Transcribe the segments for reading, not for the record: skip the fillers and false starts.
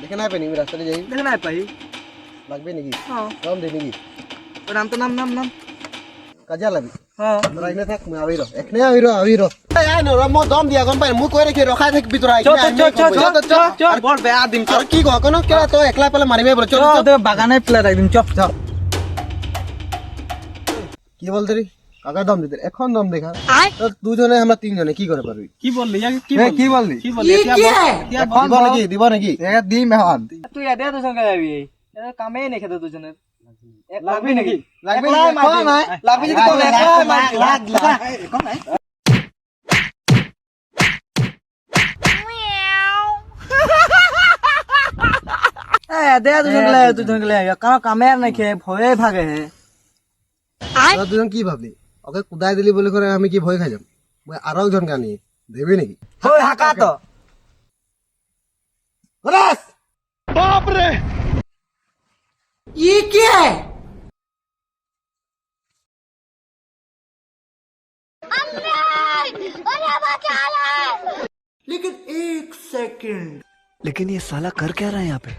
দেখে নাই পাইনি রাস্তাতে যাই দেখে নাই পাই লাগবে নাকি হ্যাঁ কম দে নাকি নাম তো নাম কাজে লাগবে হ্যাঁ তোরা এখানে থাক মই আবির এখানে আবির এই আই ন মো দম দিয়া গম পাই মু কই রেখে রখাই থাক ভিতর আই চল বল বে আদিম আর কি কহ কোন কেলা তো একলা পেলে মারিবে বলে চল চল বাগানে প্লেট একদিন চপ চপ কি বলতে রে কাকা দম দিতে এখন দম দেখা তো দুজনে আমরা তিনজনে কি করে পারবি কি বললি কি বললি কি বললি দিব নাকি দিম এখন তুই এদে তো সঙ্গে যাবি এটা কামেই নেই খেতে দুজনের লাগবে নাকি লাগবে না লাগবে যদি তো লাগ দে দুজন গেলে কারো কামের নাই খেয়ে ভয়ে ভাগে হে তোরা দুজন কি ভাবলি ওকে কুদাই দিলি বলে করে আমি কি ভয় খাই যাম মই আরো একজন কানি দেবি নাকি ওই হাকা তো বলাস বাপ রে ये क्या है लेकिन एक सेकंड लेकिन ये साला कर क्या रहा है यहाँ पे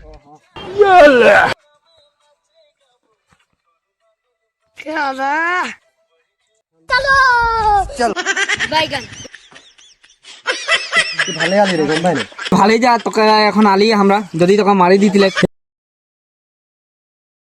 ভালে আলি রে গম পাই না ভালোই যা তোকে এখন আলি আমরা যদি তোকে মারি দিতিলে